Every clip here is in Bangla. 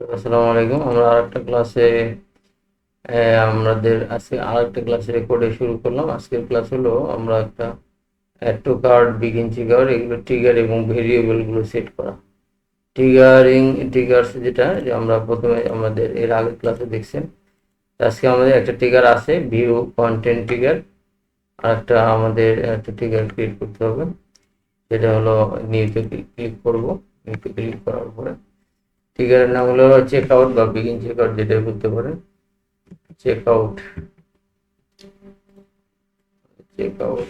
আসসালামু আলাইকুম। আমরা আরেকটা ক্লাসে আমাদের আজকে আরেকটা ক্লাসে রেকর্ডে শুরু করলাম। আজকের ক্লাস হলো আমরা একটা add to card, begin checker, এগুলো ট্রিগার এবং ভেরিয়েবল গুলো সেট করা। ট্রিগার্স যেটা যে আমরা প্রথমে আমাদের এর আগের ক্লাসে দেখছেন। আজকে আমাদের একটা ট্রিগার আছে ভিউ কন্টেন্ট ট্রিগার, আর একটা আমাদের একটা ট্রিগার ক্রিয়েট করতে হবে। সেটা হলো নিউতে ক্লিক করব। নিউতে ক্লিক করার পরে ট্রিগারের নাম হলো চেক আউট বা বিগিন চেক আউট, যেটাই বলতে পারেন। Check out, check out,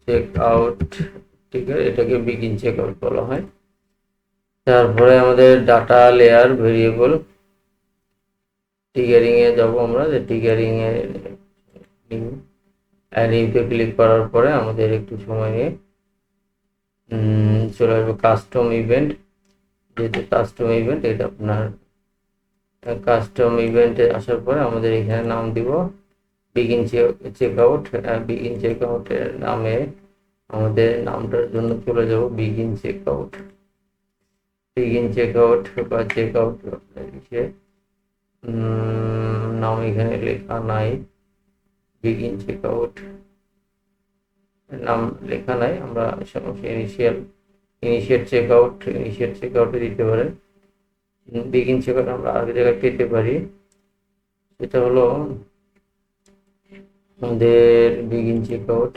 check out, ঠিক আছে, এটাকে বিগিন চেক আউট বলা হয়। তারপরে আমাদের ডাটা লেয়ার ভেরিয়েবল, ট্রিগারিং এ যাব আমরা, যে ট্রিগারিং এ নিউতে ক্লিক করার পরে আমাদের একটু সময় নিয়ে চলে আসবে কাস্টম ইভেন্ট। যেহেতু কাস্টম ইভেন্ট, এটা আপনার কাস্টম ইভেন্টে আসার পরে আমাদের এখানে নাম দিব begin check out. Begin check আউটের নামে আমাদের নামটার জন্য চলে যাব begin check out. Begin check out বা চেক আউট নাম এখানে লেখা নাই। বিগিন চেক আউট নাম লেখা নাই, আমরা ইনিশিয়েট চেক আউটে দিতে পারেন। বিগিন চেক আউট আমরা আগে জায়গায় পেতে পারি, সেটা হলো আমাদের বিগিন চেক আউট।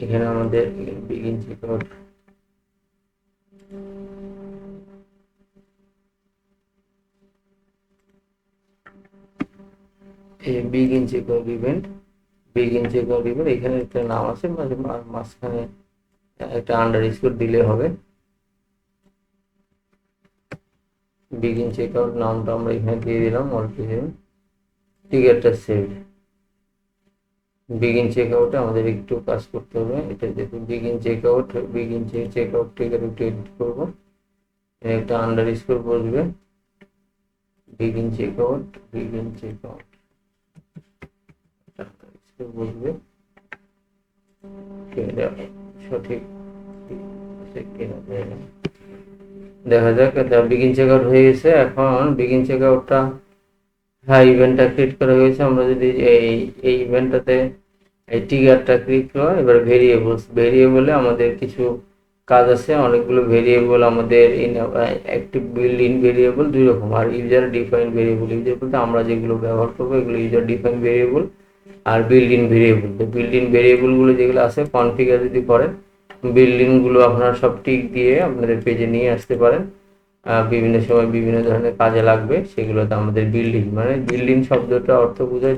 এখানে আমাদের begin check out, begin check out event, begin check out event এখানে একটা নাম আছে, মাঝখানে একটা আন্ডারস্কোর দিলে হবে। বিগিন চেক আউট নামটা আমরা এখানে দিয়ে দিলাম। ট্রিগারটা সেভ। বিগিন চেক আউটে আমাদের একটু কাজ করতে হবে। এটা দেখুন বিগিন চেক আউট ট্রিগার একটু এডিট করবো। একটা আন্ডারস্কোর বসবে, বিগিন চেক আউট বসবে। সঠিক দেখা যাক। বিগিন চেক আউট হয়ে গেছে। এখন বিগিন চেক আউটটা, হ্যাঁ, ইভেন্টটা ক্রিয়েট করা হয়েছে। আমরা যদি এই ইভেন্টটাতে এই ট্রিগারটা ক্লিক করি, এবার ভেরিয়েবলে আমাদের কিছু কাজ আছে। অনেকগুলো ভেরিয়েবল আমাদের অ্যাক্টিভ বিল্ড ইন ভেরিয়েবল দুই রকম, আর ইউজার ডিফাইন ভেরিয়েবল। ইউজার বলতে আমরা যেগুলো ব্যবহার করবো এগুলো ইউজার ডিফাইন ভেরিয়েবল, আর বিল্ড ইন ভেরিয়েবল। তো বিল্ড ইন ভেরিয়েবলগুলো যেগুলো আছে কনফিগার যদি করেন, বিল্ড ইনগুলো আপনারা সব টিক দিয়ে আপনাদের পেজে নিয়ে আসতে পারেন। বিভিন্ন সময় বিভিন্ন ধরনের কাজে লাগবে, সেগুলোতে আমাদের বিল্ডিং, মানে বিল্ডিং শব্দটা অর্থ বোঝায়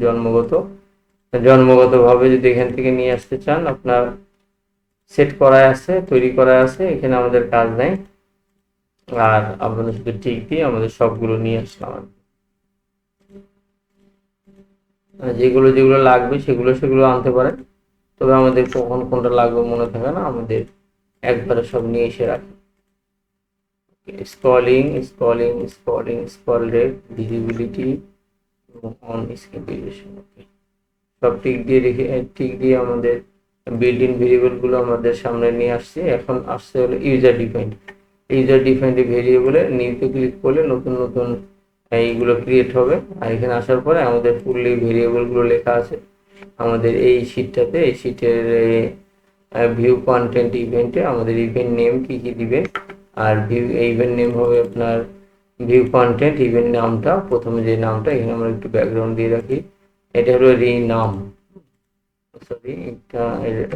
জন্মগতভাবে যদি এখান থেকে নিয়ে আসতে চান, আপনার সেট করা আছে, তৈরি করা আছে, এখানে আমাদের কাজ নাই। আর আপনাদের শুধু টিক দিয়ে আমাদের সবগুলো নিয়ে আসলাম। যেগুলো যেগুলো লাগবে সেগুলো আনতে পারেন, তবে আমাদের কখন কোনটা লাগবে মনে থাকে না, আমাদের একবারে সব নিয়ে এসে রাখি। স্ক্রল রেট, ভিজিবিলিটি এবং অন স্ক্রিন ডিউরেশন। সব টিক দিয়ে আমাদের বিল্ড ইন ভেরিয়েবলগুলো আমাদের সামনে নিয়ে আসছে। এখন আসছে হলো ইউজার ডিফাইন্ড ভেরিয়েবলে নিউতে ক্লিক করলে নতুন নতুন এইগুলো ক্রিয়েট হবে। আর এখানে আসার পরে আমাদের ফুললি ভেরিয়েবলগুলো লেখা আছে আমাদের এই শিটটাতে। এই শিটের ভিউ কন্টেন্ট ইভেন্টে আমাদের ইভেন্ট নেম কি কি দিবে, আর ইভেন্ট নেম হবে আপনার ভিউ কন্টেন্ট ইভেন্ট নামটা, প্রথমে যে নামটা, এখানে আমরা একটু ব্যাকগ্রাউন্ড দিয়ে রাখি। এটা হলো নাম, সরি,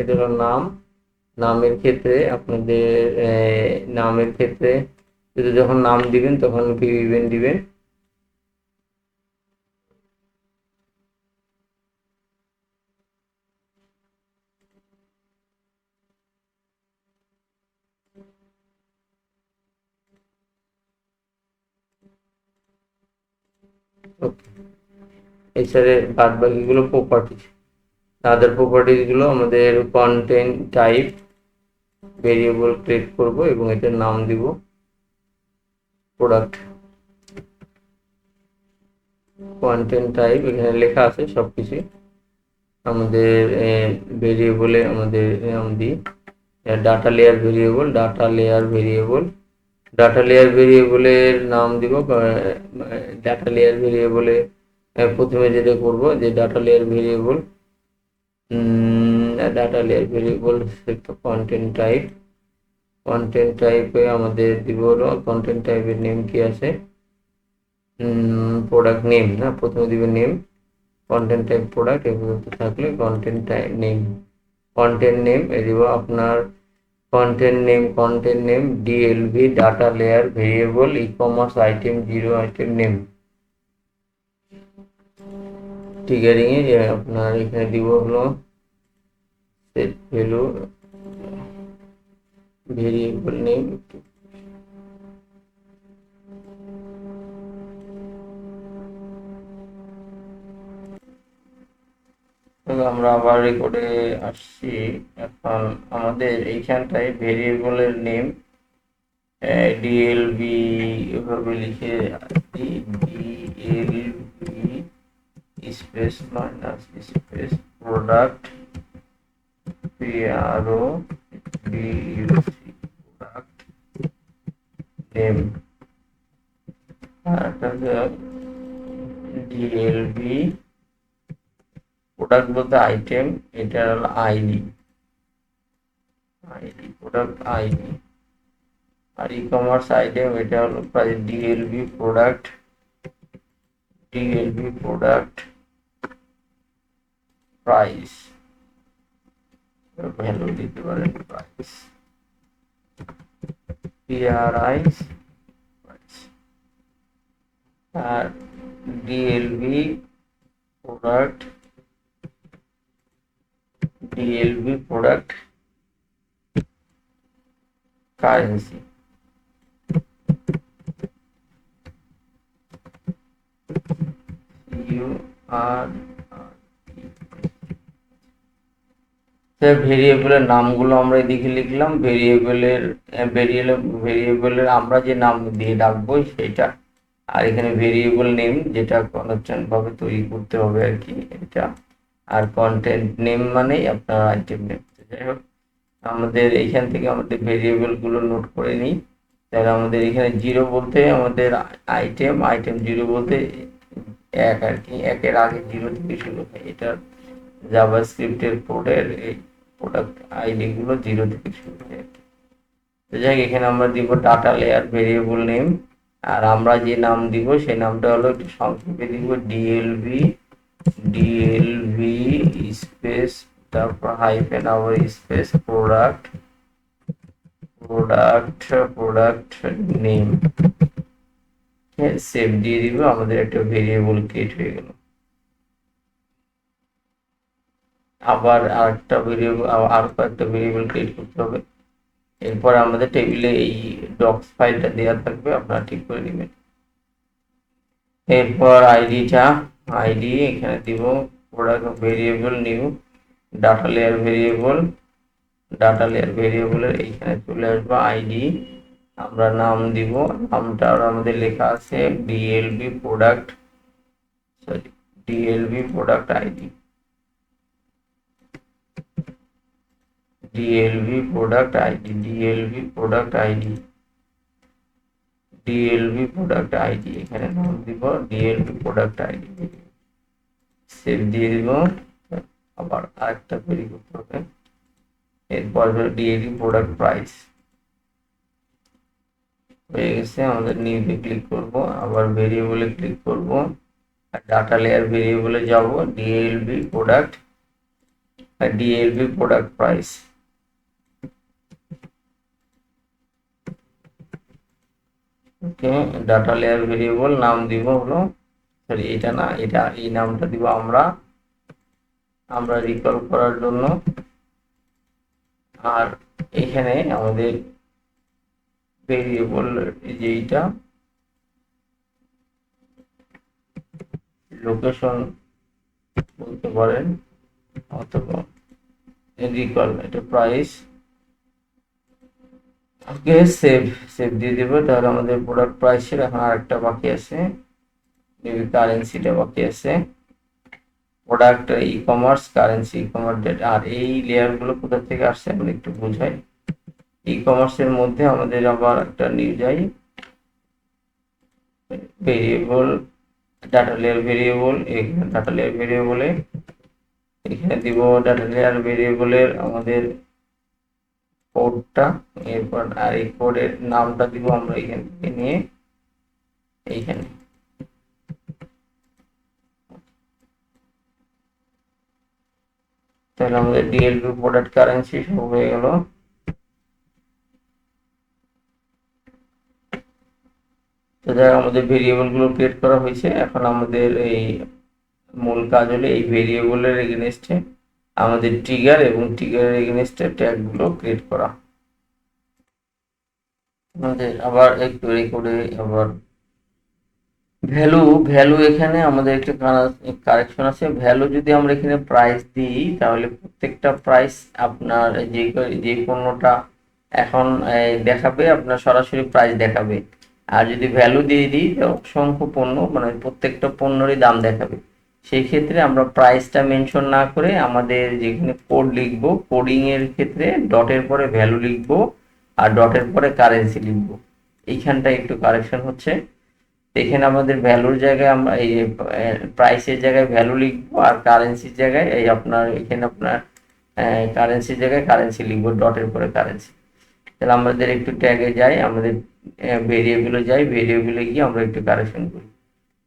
এটা হলো নাম। নামের ক্ষেত্রে আপনাদের নামের ক্ষেত্রে যদি যখন নাম দিবেন তখন ভিউ ইভেন্ট দিবেন। এছাড়া বাদ বাকিগুলো প্রপার্টিজ। তাদের প্রপার্টিজ গুলো আমাদের কন্টেন্ট টাইপ ভেরিয়েবল ক্রিয়েট করব এবং এটার নাম দিব প্রোডাক্ট। কন্টেন্ট টাইপ এখানে লেখা আছে সবকিছু। আমাদের ভেরিয়েবলে আমাদের নাম দিই data layer variable, data layer ভেরিয়েবলের নাম দিব। ডাটা লেয়ার ভেরিয়েবলে প্রথমে যেটা করব যে ডাটা লেয়ার ভেরিয়েবল কন্টেন্ট টাইপে আমাদের দিব হলো কন্টেন্ট টাইপের নেম কি আছে, প্রোডাক্ট নেম না, প্রথমে দিবে নেম, কন্টেন্ট টাইপ প্রোডাক্ট এগুলো থাকলে content type name, content name এ দিব আপনার content name DLV data layer variable e commerce item 0 item name. Triggering এ আপনার এখানে দিব হলো সেট ভ্যালু ভেরিয়েবল নেম, আমরা আবার রেকর্ডে আসছি। এখন আমাদের এইখানটায় ভেরিয়েবলের নেম ডিএলবি এভাবে লিখে DLB space minus space product PRO DUC product name, আর ডিএলবি প্রোডাক্ট বলতে আইটেম, এটা হলো আইডি প্রোডাক্ট আইডি, আর ই কমার্স আইটেম এটা হলো ডিএলবি প্রোডাক্ট প্রাইস, ভ্যালু দিতে পারেন প্রাইস পিআরআইস প্রাইস, আর ডিএলবি প্রোডাক্ট কারেন্সি, ভেরিয়েবলের নামগুলো আমরা এদিকে লিখলাম। ভেরিয়েবলের আমরা যে নাম দিয়ে ডাকবো সেটা, আর এখানে ভেরিয়েবল নেম যেটা কনস্ট্যান্ট ভাবে তৈরি করতে হবে আর কি এটা, আর কন্টেন্ট নেম মানেই আপনার আইটেম নেম। যাই হোক আমাদের এইখান থেকে আমাদের ভেরিয়েবল গুলো নোট করে নিই। তাহলে আমাদের এখানে 0 বলতে আমাদের আইটেম 0 বলতে 1 আর কি, 1-এর আগে 0 থেকে শুরু হয়। এটা জাভাস্ক্রিপ্টের কোডের এই প্রোডাক্ট আইডি গুলো 0 থেকে শুরু হয়। তো যাই হোক এখানে আমরা দিব ডাটা লেয়ার ভেরিয়েবল নেম, আর আমরা যে নাম দিব সেই নামটা হলো একটু সংক্ষেপে দিব ডিএলভি স্পেস তারপর হাইফেন আবার স্পেস প্রোডাক্ট নেম, সেভ দিয়ে দিব। আমাদের একটা ভেরিয়েবল ক্রিয়েট হয়ে গেল। আবার আরেকটা ভেরিয়েবল আর কয়েকটা ভেরিয়েবল ক্রিয়েট করতে হবে। এরপর আমাদের টেবিলে এই ডক্স ফাইলটা দেওয়া থাকবে, আপনারা ঠিক করে দিবেন। এরপর আইডি এখানে দিব product variable new data layer ভেরিয়েবলের এইখানে চলে আসবে আইডি, আমরা নাম দিব, নামটা আমাদের লেখা আছে DLB product ID, DLB product ID এখানে নাম দিব ডিএলবি প্রোডাক্ট আইডি, সেভ দিয়ে দিব। আবার আরেকটা তৈরি করতে হবে। এরপর ডিএলবি প্রোডাক্ট প্রাইস হয়ে গেছে। আমাদের নিউতে ক্লিক করব, আবার ভেরিয়েবলে ক্লিক করব, আর ডাটা লেয়ার ভেরিয়েবলে যাব ডিএলবি প্রোডাক্ট প্রাইস, ওকে। ডাটা লেয়ার ভেরিয়েবল নাম দিব হলো, সরি এটা না, এটা এই নামটা দিব আমরা রিকল করার জন্য। আর এখানে আমাদের ভেরিয়েবল যেটা লোকেশন বলতে পারেন অথবা রিকল, এটা প্রাইস, ওকে। সেভ দিয়ে দেবো। তাহলে আমাদের প্রোডাক্ট প্রাইসের এখন আরেকটা বাকি আছে, কারেন্সিটা বাকি আছে, product e commerce currency e commerce date. আর এই লেয়ার গুলো কোথা থেকে আসছে আমরা একটু বুঝাই। ই কমার্সের মধ্যে আমাদের আবার একটা নিউ যাই, ভেরিয়েবল ডাটা লেয়ার ভেরিয়েবল, এখানে ডাটা লেয়ার ভেরিয়েবলে এখানে দিব ডাটা লেয়ার ভেরিয়েবলের আমাদের কোডটা, এরপর আর এই কোডের নামটা দিব আমরা এখান থেকে নিয়ে এইখানে, তাহলে আমাদের ডিএলপি প্রোডাক্ট কারেন্সি সব হয়ে গেল। তো যাই আমাদের ভেরিয়েবল গুলো ক্রিয়েট করা হয়েছে, এখন আমাদের এই মূল কাজ হলো এই ভেরিয়েবলের এগেনস্টে আমাদের ট্রিগার এবং ট্রিগারের এগেনস্টে ট্যাগ গুলো ক্রিয়েট করা। আমাদের আবার একটু করে আবার ভ্যালু, ভ্যালু এখানে আমাদের একটা কারেকশন আছে। ভ্যালু যদি আমরা এখানে প্রাইস দিই তাহলে প্রত্যেকটা প্রাইস আপনার যে পণ্যটা এখন দেখাবে আপনার সরাসরি প্রাইস দেখাবে, আর যদি ভ্যালু দিয়ে দিই অসংখ্য পণ্য মানে প্রত্যেকটা পণ্যেরই দাম দেখাবে। সেই ক্ষেত্রে আমরা প্রাইসটা মেনশন না করে আমাদের যেখানে কোড লিখবো, কোডিং এর ক্ষেত্রে ডটের পরে ভ্যালু লিখবো আর ডটের পরে কারেন্সি লিখবো। এইখানটা একটু কারেকশন হচ্ছে। এখানে আমাদের ভ্যালুর জায়গায় আমরা এই প্রাইসের জায়গায় ভ্যালু লিখবো আর কারেন্সির জায়গায় এই আপনার এখানে আপনার কারেন্সির জায়গায় কারেন্সি লিখবো ডটের পরে কারেন্সি। তাহলে আমাদের একটু ট্যাগে যাই, আমাদের ভেরিয়েবলে যাই, ভেরিয়েবলে গিয়ে আমরা একটু কারেকশন করি।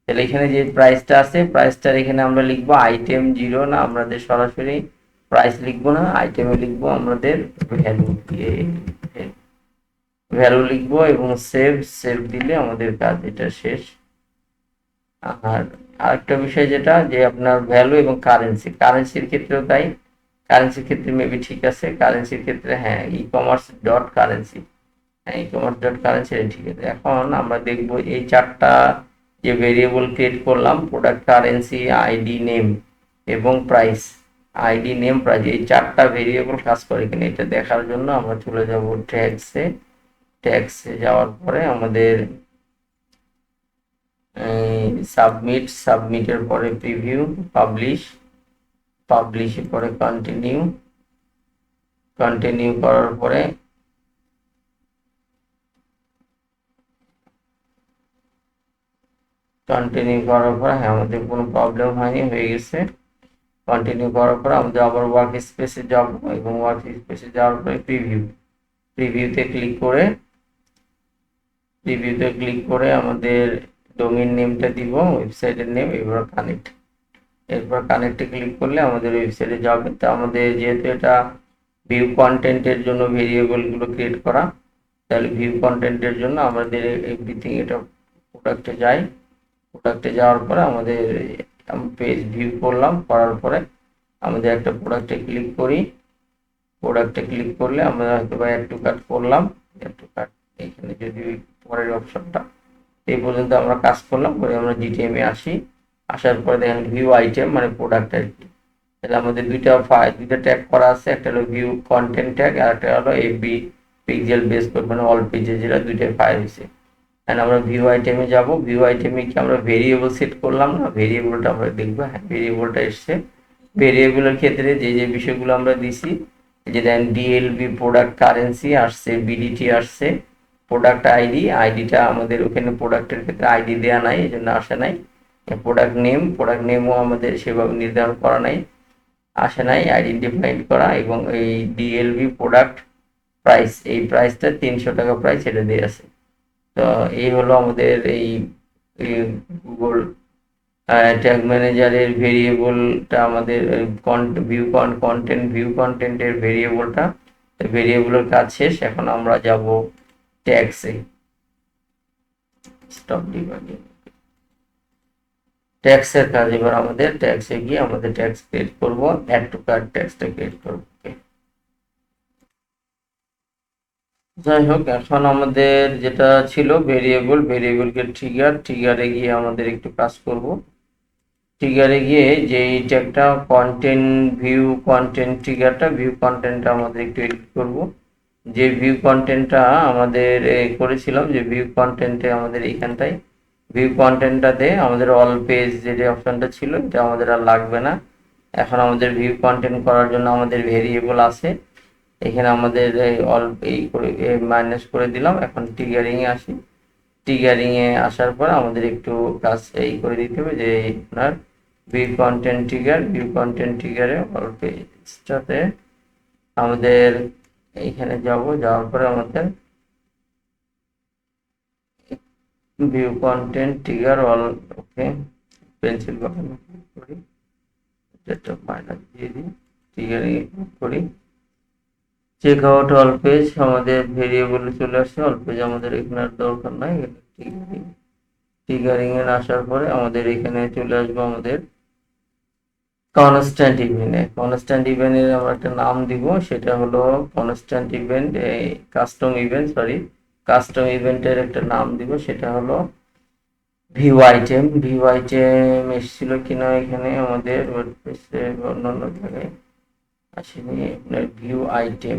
তাহলে এখানে যে প্রাইসটা আছে প্রাইসটার এখানে আমরা লিখবো আইটেম 0 না, আমাদের সরাসরি প্রাইস লিখবো না, আইটেমে লিখবো আমাদের ভ্যালু, ভ্যালু লিখবো এবং সেভ, সেভ দিলে আমাদের কাজ এটা শেষ। আর আরেকটা বিষয় যেটা যে আপনার ভ্যালু এবং কারেন্সি, কারেন্সির ক্ষেত্রেও তাই, কারেন্সির ক্ষেত্রে মেবি ঠিক আছে, কারেন্সির ক্ষেত্রে হ্যাঁ ই কমার্স ডট কারেন্সি, হ্যাঁ ই কমার্স ডট কারেন্সি ঠিক আছে। এখন আমরা দেখবো এই চারটা যে ভেরিয়েবল ক্রিয়েট করলাম, প্রোডাক্ট কারেন্সি আইডি নেম এবং প্রাইস, আইডি নেম প্রাইস, এই চারটা ভেরিয়েবল কাজ করে কিনা এটা দেখার জন্য আমরা চলে যাব ট্যাগসে। ট্যাগসে যাওয়ার পরে আমাদের সাবমিট, সাবমিটের পরে প্রিভিউ, পাবলিশ, পাবলিশের পরে কন্টিনিউ, কন্টিনিউ করার পরে হ্যাঁ আমাদের কোনো প্রবলেম হয়নি, হয়ে গেছে। কন্টিনিউ করার পরে আমাদের আবার ওয়ার্ক স্পেসে যাব এবং ওয়ার্ক স্পেসে যাওয়ার পরে প্রিভিউ, প্রিভিউতে ক্লিক করে আমাদের ডোমেইন নেমটা দিব, ওয়েবসাইটের নেম, এবার কানেক্ট, এরপর কানেক্টে ক্লিক করলে আমাদের ওয়েবসাইটে যাবে। তো আমাদের যেহেতু এটা ভিউ কন্টেন্টের জন্য ভেরিয়েবলগুলো ক্রিয়েট করা, তাহলে ভিউ কন্টেন্টের জন্য আমাদের এভরিথিং এটা প্রোডাক্টে যাই, প্রোডাক্টে যাওয়ার পরে আমাদের পেজ ভিউ করলাম, করার পরে আমাদের একটা প্রোডাক্টে ক্লিক করি, প্রোডাক্টে ক্লিক করলে আমরা হয়তো বা অ্যাড টু কার্ট করলাম, অ্যাড টু কার্ট এখানে যদি পরের অপশনটা, এই পর্যন্ত আমরা কাজ করলাম, পরে আমরা জিটিএম এ আসি, আসার পরে দেখেন ভিউ আইটেম মানে প্রোডাক্ট আর কি। তাহলে আমাদের দুইটা ট্যাগ করা আছে, একটা হলো ভিউ কন্টেন্ট ট্যাগ আর একটা হলো এফবি পিক্সেল বেস কোড মানে অল পেজে, যেটা দুইটাই ফায়ার হয়েছে। এন্ড আমরা ভিউ আইটেমে যাব, ভিউ আইটেমে কি আমরা ভেরিয়েবল সেট করলাম না, ভেরিয়েবলটা আমরা দেখবো, হ্যাঁ ভেরিয়েবলটা এসছে। ভেরিয়েবলের ক্ষেত্রে যে যে বিষয়গুলো আমরা দিছি, যে দেন ডিএলবি প্রোডাক্ট কারেন্সি আসছে, বিডিটি আসছে, প্রোডাক্ট আইডি, আইডিটা আমাদের ওখানে প্রোডাক্টের ক্ষেত্রে আইডি দেওয়া নাই, এই জন্য আসে নাই। প্রোডাক্ট নেমও আমাদের সেভাবে নির্ধারণ করা নাই, আসে নাই, আইডেন্টিফাইড করা, এবং এই ডিএলবি প্রোডাক্ট প্রাইস, এই প্রাইসটা 300 টাকা প্রাইস এটা দিয়ে আছে। তো এই হলো আমাদের এই গুগল ট্যাগ ম্যানেজারের ভেরিয়েবলটা, আমাদের ভিউ কন্টেন্টের ভেরিয়েবলটা, ভেরিয়েবলের কাজ শেষ। এখন আমরা যাব ট্যাগসে, স্টপ ডিবাগিং, ট্যাক্সের কাজ। এবার আমাদের ট্যাক্সে গিয়ে আমাদের ট্যাক্স ক্রিয়েট করব, অ্যাড টু কার্ট ট্যাক্সটা ক্রিয়েট করব। যাই হোক, এখন আমাদের যেটা ছিল ভেরিয়েবলকে ট্রিগারে গিয়ে আমাদের একটু কাজ করব। ট্রিগারে গিয়ে যে ট্যাগটা ভিউ কন্টেন্টটা আমাদের একটু এডিট করব। যে ভিউ কন্টেন্টটা আমাদের করেছিলাম, যে ভিউ কন্টেন্টে আমাদের এইখানটায় ভিউ কন্টেন্টটাতে আমাদের অল পেজ যে অপশনটা ছিল এটা আমাদের আর লাগবে না। এখন আমাদের ভিউ কন্টেন্ট করার জন্য আমাদের ভেরিয়েবল আছে, এখানে আমাদের এই করে মাইনাস করে দিলাম। এখন ট্রিগারিং এ আসি। ট্রিগারিং এ আসার পর আমাদের একটু কাজ এই করে দিতে হবে যে আপনার ভিউ কন্টেন্ট ট্রিগারে অল পেজটাতে আমাদের এইখানে যাওয়ার পরে আমাদের ভিউ কন্টেন্ট ট্রিগার অল, ওকে, পেন্সিল বাটন করি, এটা মাইনাস দিয়ে দিই, ট্রিগারিং করি, চেক আউট অল পেজ, আমাদের ভেরিয়েবল চলে আসছে। অল পেজ আমাদের এখানে আর দরকার নাই। ট্রিগারিং এ আসার পরে আমাদের এখানে চলে আসবে আমাদের কনস্ট্যান্ট ইভেন্ট। কনস্ট্যান্ট ইভেন্টের আমরা একটা নাম দিব, সেটা হলো কনস্ট্যান্ট ইভেন্ট কাস্টম ইভেন্টের একটা নাম দিব, সেটা হলো ভিউ আইটেম এসেছিল কিনা এখানে আমাদের ওয়ার্ডপ্রেসে অন্যান্য জায়গায় আসেনি। আপনার ভিউ আইটেম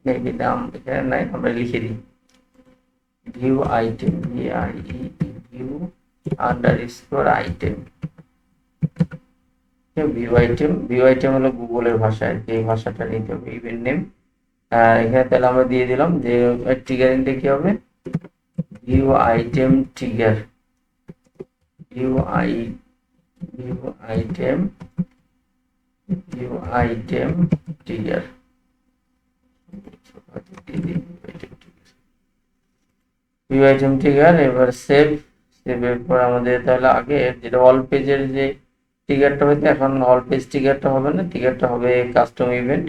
মেবি নাম এখানে নাই, আমরা লিখে দিই view item, view underscore item. View item হলো গুগলের ভাষা আর কি, এই ভাষাটা নিতে হবে ইভেন্ট নেম। আর এখানে তাহলে আমরা দিয়ে দিলাম যে ট্রিগারিংটা কি হবে, view item trigger, view item trigger. View item trigger, এবার সেভের পর আমাদের তাহলে আগে যেটা অল পেজের যে ট্রিগারটা হইতো, এখন অল পেজ ট্রিগারটা হবে না, ট্রিগারটা হবে কাস্টম ইভেন্ট,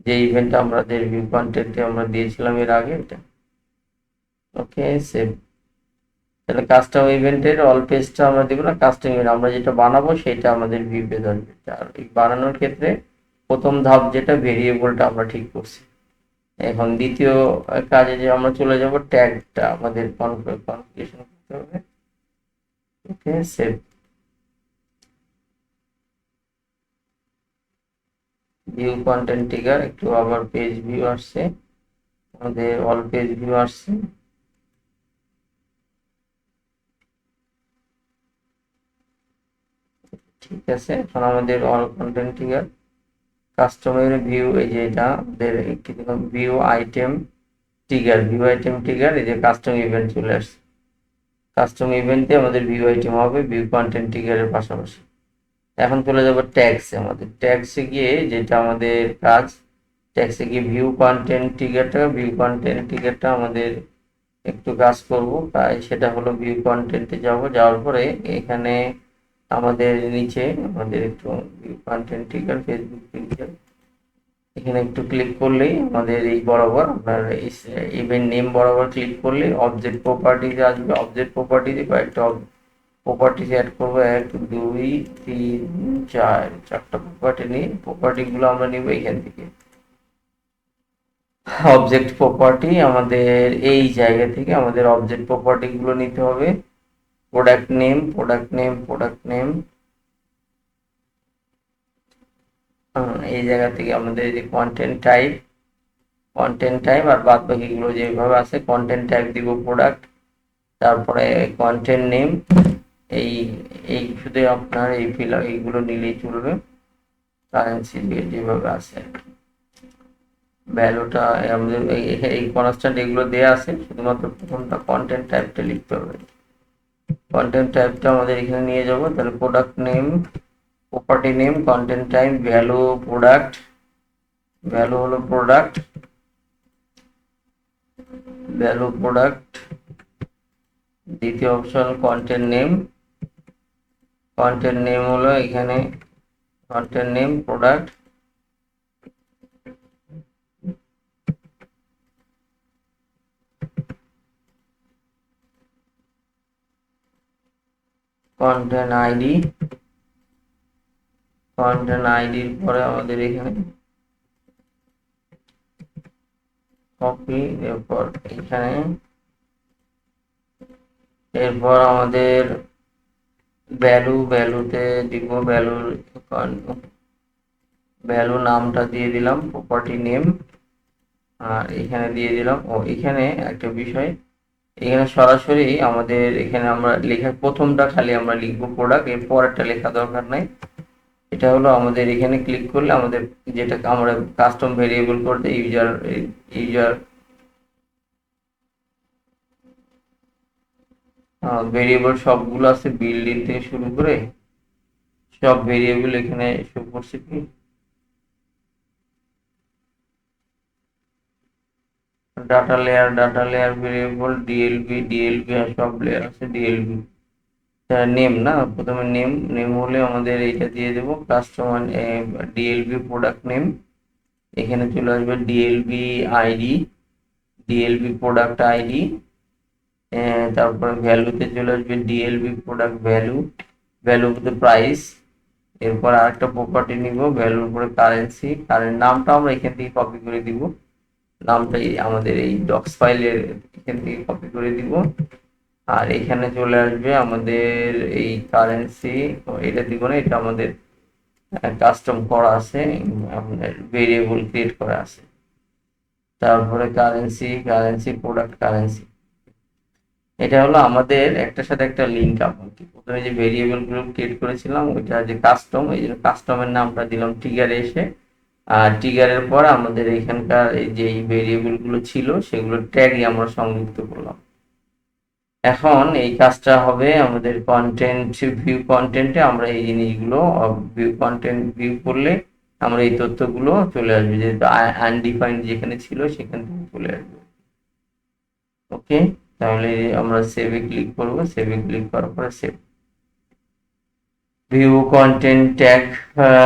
যে ইভেন্টটা আমাদের ভিউ কন্টেন্টে আমরা দিয়েছিলাম এর আগে, এটা ওকে সেভ। তাহলে কাস্টম ইভেন্টের অল পেজটা আমরা দিব না, কাস্টম ইভেন্ট আমরা যেটা বানাবো সেটা আমাদের ভিউ পেজ আসবে। আর এই বানানোর ক্ষেত্রে প্রথম ধাপ যেটা ভেরিয়েবলটা আমরা ঠিক করছি। এখন দ্বিতীয় কাজে যে আমরা চলে যাব, ট্যাগটা আমাদের কনফিগারেশন করতে হবে, okay save. View content trigger, একটু আবার পেজ ভিউ আসছে, আমাদের অল পেজ ভিউ আসছে। ঠিক আছে, এখন আমাদের all content trigger customer view, এই যে এটা আমাদের কি দিলাম, ভিউ আইটেম ট্রিগার, এই যে কাস্টম ইভেন্ট চলে আসছে। কাস্টম ইভেন্টে আমাদের ভিউ আইটেম হবে ভিউ কন্টেন্ট ট্রিগারের পাশাপাশি। এখন চলে যাব ট্যাগসে, আমাদের ট্যাগসে গিয়ে যেটা আমাদের কাজ, ট্যাগসে গিয়ে ভিউ কন্টেন্ট ট্রিগারটা আমাদের একটু কাজ করব, তাই সেটা হলো ভিউ কন্টেন্টে যাওয়ার পরে এখানে আমাদের নিচে আমাদের একটু view content trigger Facebook pixel, এখানে একটু ক্লিক করলেই আমাদের এই বরাবর আপনার ইভেন্ট নেম বরাবর ক্লিক করলে অবজেক্ট প্রপার্টিজ আসবে। অবজেক্ট প্রপার্টিজে কয়েকটা প্রপার্টিজ অ্যাড করবো, 1 2 3 4, চারটা প্রপার্টি নিয়ে প্রপার্টিগুলো আমরা নিব এখান থেকে। অবজেক্ট প্রপার্টি আমাদের এই জায়গা থেকে আমাদের অবজেক্ট প্রপার্টি গুলো নিতে হবে। প্রোডাক্ট নেম, এই জায়গা থেকে আমাদের যে কন্টেন্ট টাইপ আর বাদ বাকিগুলো যেভাবে আছে, কন্টেন্ট টাইপ দিব প্রোডাক্ট, তারপরে কন্টেন্ট নেম, এই শুধু আপনার এইগুলো নিলেই চলবে, কারেন্সি যেভাবে আছে। ভ্যালুটা আমাদের এই কনস্ট্যান্ট এগুলো দেয়া আছে, শুধুমাত্র প্রথমটা কন্টেন্ট টাইপটা লিখতে হবে। কন্টেন্ট টাইপটা আমাদের এখানে নিয়ে যাব, তাহলে product name, property name, content type, value হলো প্রোডাক্ট, দ্বিতীয় অপশন কন্টেন্ট নেম হলো এখানে কন্টেন্ট নেম প্রোডাক্ট, কন্টেন্ট আইডির পরে আমাদের এখানে কপি, এরপর আমাদের ভ্যালুতে দিব, ভ্যালু নামটা দিয়ে দিলাম প্রপার্টি নেম, আর এখানে দিয়ে দিলাম। এখানে একটা বিষয়, এখানে সরাসরি আমাদের এখানে আমরা লেখার প্রথমটা খালি আমরা লিখবো প্রোডাক্ট, এর পরেরটা লেখা দরকার নাই। এটা হলো আমাদের এখানে ক্লিক করলে আমাদের যেটা আমরা কাস্টম ভেরিয়েবল করতে ইউজার ইউজার ভেরিয়েবল সবগুলো আছে, বিল্ডিং থেকে শুরু করে সব ভেরিয়েবল এখানে শো করছে কি ডাটা লেয়ার ভেরিয়েবল ডিএলবি আর সব লেয়ার আছে ডিএলবি। নেম না, প্রথমে নেম হলে আমাদের এইটা দিয়ে দেবো কাস্টমার ডিএলবি প্রোডাক্ট নেম। এখানে চলে আসবে DLB ID, DLB product ID. তারপরে ভ্যালুতে চলে আসবে DLB product value, value with price. এরপর আরেকটা প্রপার্টি নিব ভ্যালুর উপরে কারেন্সি, কারেন্ট নামটা আমরা এখান থেকে কপি করে দিব, নামটা আমাদের এই ডক্স ফাইলের এখান থেকে কপি করে দিব। আর এখানে চলে আসবে আমাদের এই কারেন্সি, এটা দিব না, এটা আমাদের কাস্টম করা আছে, আপনার ভেরিয়েবল ক্রিয়েট করা আছে। তারপরে কারেন্সি প্রোডাক্ট কারেন্সি, এটা হলো আমাদের একটার সাথে একটা লিঙ্ক আপ। প্রথমে যে ভেরিয়েবল গুলো ক্রিয়েট করেছিলাম ওইটা যে কাস্টম, এই জন্য কাস্টমের নামটা দিলাম ট্রিগারে এসে। আর ট্রিগারের পর আমাদের এখানকার এই যে ভেরিয়েবল গুলো ছিল সেগুলো ট্যাগই আমরা সংযুক্ত করলাম। এখন এই কাজটা হবে আমাদের কন্টেন্ট ভিউ কন্টেন্টে, আমরা এই জিনিসগুলো ভিউ করলে আমরা এই তথ্যগুলো চলে আসবে, যেহেতু আনডিফাইন্ড যেখানে ছিল সেখান থেকে চলে আসবে। ওকে, তাহলে আমরা সেভে ক্লিক করব, সেভে ক্লিক করার পরে সেভ। ভিউ কন্টেন্ট ট্যাগ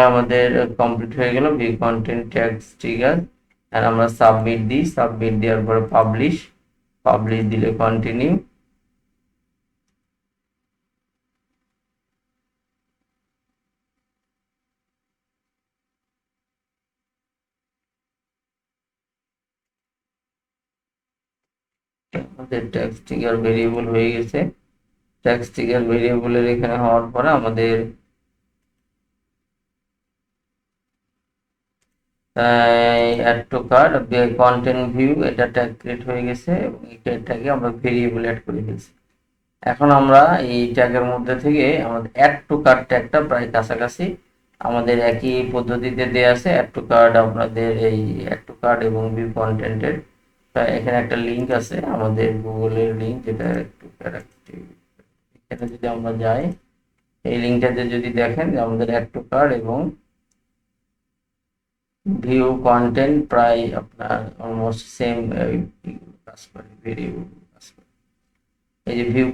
আমাদের কমপ্লিট হয়ে গেল, ভিউ কন্টেন্ট ট্যাগ ট্রিগার। আর আমরা সাবমিট দিই, সাবমিট দেওয়ার পরে পাবলিশ দিলে কন্টিনিউ। আমাদের ট্যাগ ট্রিগার ভেরিয়েবল হয়ে গেছে। ট্যাগ ট্রিগার ভেরিয়েবলের এখানে হওয়ার পরে আমাদের add to cart content view, এটা ট্যাগ ক্রিয়েট হয়ে গেছে এবং এই ট্যাগে আমরা ভেরিয়েবল অ্যাড করে দিয়েছি। এখন আমরা এই ট্যাগের মধ্যে থেকে আমাদের অ্যাড টু কার্ট ট্যাগটা প্রায় কাছাকাছি আমাদের একই পদ্ধতিতে দেয়া আছে। অ্যাড টু কার্ট আপনাদের এই অ্যাড টু কার্ট এবং ভিউ কন্টেন্টের এখানে একটা লিঙ্ক আছে আমাদের গুগলের লিঙ্ক, যেটা একটু এখানে যদি আমরা যাই এই লিঙ্কটাতে যদি দেখেন যে আমাদের অ্যাড টু কার্ট এবং ভিউ কন্টেন্ট প্রায় আপনার অলমোস্ট সেম কাজ করে, ভেরিয়েবল কাজ করে। এই যে ভিউ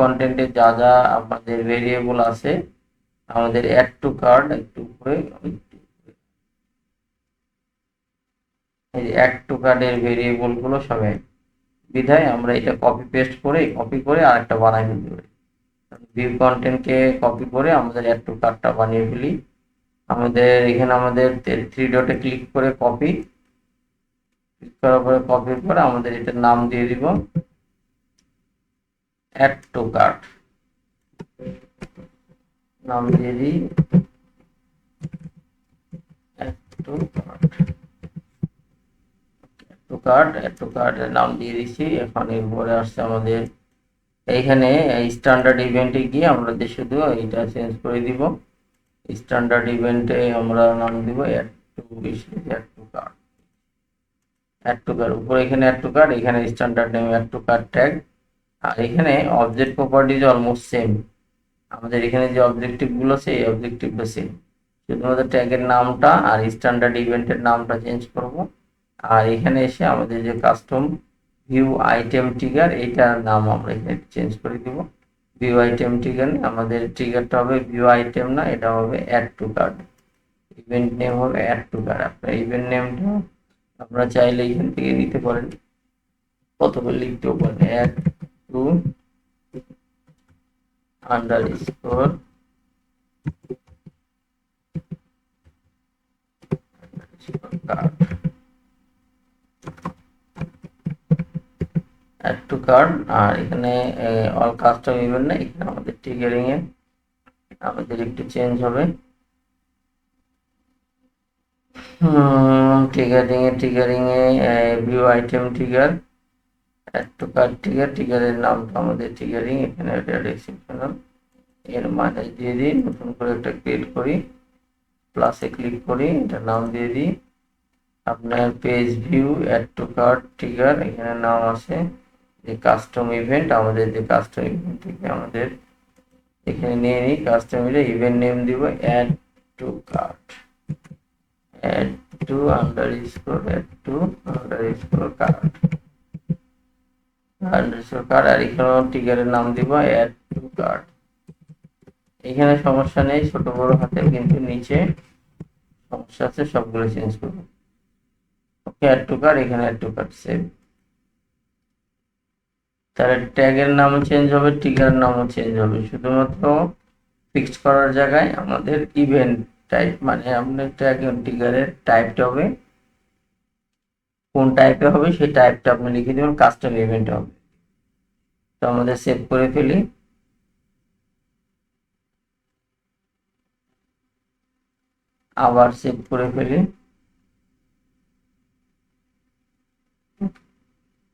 কন্টেন্টে যা যা আমাদের ভেরিয়েবল আছে আমাদের অ্যাড টু কার্ট একটু উপরে, এই যে অ্যাড টু কার্টের ভেরিয়েবল গুলো সবাই বিধায় আমরা এটা কপি করে আরেকটা বানাই ফেলতে পারি। ভিউ কন্টেন্টকে কপি করে আমাদের অ্যাড টু কার্টটা বানিয়ে ফেলি। আমাদের এখানে আমাদের থ্রি ডটে ক্লিক করে কপি করার পরে কপির পরে আমাদের এটার নাম দিয়ে দিব অ্যাড টু কার্ট, নাম দিয়ে দিই অ্যাড টু কার্ট নাম দিয়ে দিচ্ছি। এখন এরপরে আসছে আমাদের এইখানে স্ট্যান্ডার্ড ইভেন্টে গিয়ে আমরা শুধু এইটা চেঞ্জ করে দিব। স্ট্যান্ডার্ড ইভেন্টে আমরা নাম দিব অ্যাড টু কার্ট উপরে, এখানে অ্যাড টু কার্ট, এখানে standard name add to cart tag. আর এখানে অবজেক্ট প্রপার্টিজ অলমোস্ট সেম, আমাদের এখানে যে অবজেক্টিভ গুলো আছে এই অবজেক্টিভটা সেম, শুধুমাত্র ট্যাগের নামটা আর স্ট্যান্ডার্ড ইভেন্টের নামটা চেঞ্জ করব। আর এখানে এসে আমাদের যে কাস্টম ভিউ আইটেম ট্রিগার এইটার নাম আমরা এখানে চেঞ্জ করে দিব। ভিউ আইটেম ট্রিগার, আমাদের ট্রিগারটা হবে ভিউ আইটেম না, এটা হবে add to cart. Event name হবে অ্যাড টু কার্ট। আপনার ইভেন্ট নেমটা আপনারা চাইলে এখান থেকে নিতে পারেন, প্রথমে লিখতেও পারেন add to underscore cart, add to cart. আর এখানে অল কাস্টম ইভেন্ট না, এখানে আমাদের ট্রিগারিং এ আমাদের একটু চেঞ্জ হবে। ট্রিগারিং এ view item trigger add to cart ট্রিগারের নামটা আমাদের ট্রিগারিং, এখানে এটা এক্সেপশনাল এর মাইনাস দিয়ে দিই, নতুন করে একটা ক্রিয়েট করি, প্লাসে ক্লিক করি, এটা নাম দিয়ে দিই আপনার page view add to cart trigger. এখানে নাম আছে যে কাস্টম ইভেন্ট, আমাদের যে কাস্টম ইভেন্ট থেকে আমাদের এখানে নিয়ে নিই কাস্টম ইভেন্ট নেম দিব add to cart, add to underscore cart আর এখানে ট্রিগারের নাম দিব অ্যাড টু কার্ট। এখানে সমস্যা নেই, ছোট বড় হাতের, কিন্তু নিচে সমস্যা আছে, সবগুলো চেঞ্জ করব। ওকে, অ্যাড টু কার্ট, এখানে অ্যাড টু কার্ট সেভ। তাহলে ট্যাগের নামও চেঞ্জ হবে, ট্রিগারের নামও চেঞ্জ হবে, শুধুমাত্র ফিক্সড করার জায়গায় আমাদের ইভেন্ট টাইপ, মানে আপনার ট্যাগ ট্রিগারের টাইপটা হবে, কোন টাইপে হবে সেই টাইপটা আপনি লিখে দেবেন, কাস্টম ইভেন্ট হবে। তো আমাদের সেভ করে ফেলি, আবার সেভ করে ফেলি,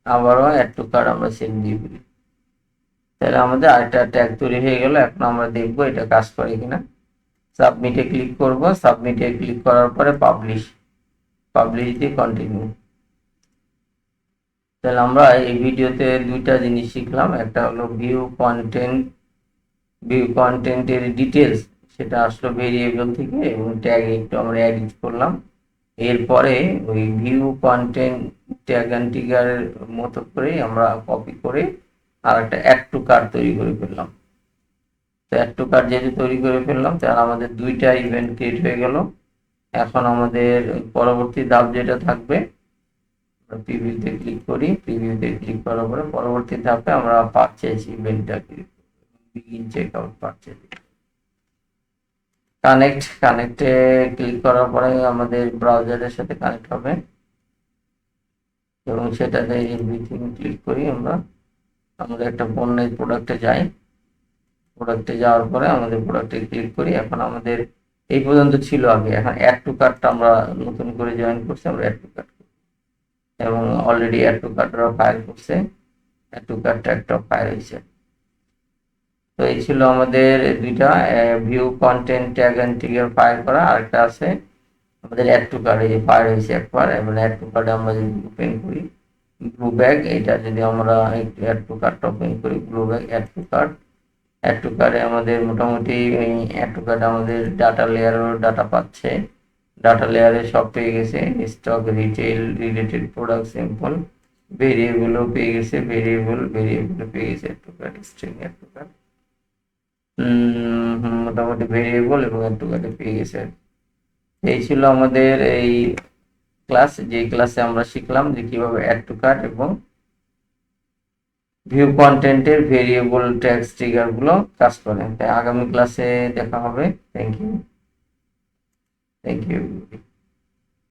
আবারও অ্যাড টু কার্ট আমরা সেভ দিয়ে ফেলি। তাহলে আমাদের আরেকটা ট্যাগ তৈরি হয়ে গেল। এখন আমরা দেখবো এটা কাজ করে কিনা। সাবমিটে ক্লিক করব, সাবমিটে ক্লিক করার পরে পাবলিশ দিয়ে কন্টিনিউ। তাহলে আমরা এই ভিডিওতে দুইটা জিনিস শিখলাম, একটা হলো ভিউ কন্টেন্টের ডিটেলস, সেটা আসলো ভেরিয়েবল থেকে, এবং ট্যাগ একটু আমরা এডিট করলাম। এরপরে ওই ভিউ কন্টেন্ট ট্যাগ অ্যান্ড ট্রিগারের মতো করে আমরা কপি করে আর একটা অ্যাড টু কার্ট তৈরি করে ফেললাম। তো অ্যাড টু কার্ট যেহেতু তৈরি করে ফেললাম, তাহলে আমাদের দুইটা ইভেন্ট ক্রিয়েট হয়ে গেল। এখন আমাদের পরবর্তী ধাপ যেটা থাকবে, প্রিভিউতে ক্লিক করি, প্রিভিউতে ক্লিক করার পরে পরবর্তী ধাপে আমরা পারচেজ ইভেন্টটা ক্লিক করব, বিগিন চেকআউট পারচেজ। কানেক্টে ক্লিক করার পরে আমাদের ব্রাউজারের সাথে কানেক্ট হবে, এবং সেটাতে এভরিথিং ক্লিক করি। আমরা একটা পণ্যের প্রোডাক্টে যাই, প্রোডাক্টে যাওয়ার পরে আমাদের প্রোডাক্টে ক্লিক করি। এখন আমাদের এই পর্যন্ত ছিল আগে, এখন অ্যাড টু কার্টটা আমরা নতুন করে জয়েন করছি, আমরা অ্যাড টু কার্ট, এবং অলরেডি অ্যাড টু কার্টরা ফায়ার করছে, অ্যাড টু কার্টটা একটা ফায়ার হয়েছে। তো এই ছিল আমাদের দুইটা, view content tag and trigger fire করা, আরেকটা আছে আমাদের অ্যাড টু কার্ট, এই যে ফায়ার হয়েছে একবার। এবং অ্যাড টু কার্টে আমরা যদি ওপেন করি ব্লু ব্যাগ, এটা যদি আমরা অ্যাড টু কার্টটা ওপেন করি, ব্লু ব্যাগ অ্যাড টু কার্টে আমাদের মোটামুটি অ্যাড টু কার্ট আমাদের ডাটা লেয়ারেরও ডাটা পাচ্ছে, ডাটা লেয়ারে সব পেয়ে গেছে, stock, retail, related product, sample, ভেরিয়েবলও পেয়ে গেছে, ভেরিয়েবল পেয়ে গেছে, add to cart string, add to cart মোটামুটি ভেরিয়েবল এবং অ্যাড টু কার্টে পেয়ে গেছে। এই ছিল আমাদের এই ক্লাস, যে ক্লাসে আমরা শিখলাম যে কিভাবে অ্যাড টু কার্ট এবং ভিউ কন্টেন্টের ভেরিয়েবল ট্যাগস ট্রিগার গুলো কাজ করে। তাই আগামী ক্লাসে দেখা হবে। Thank you.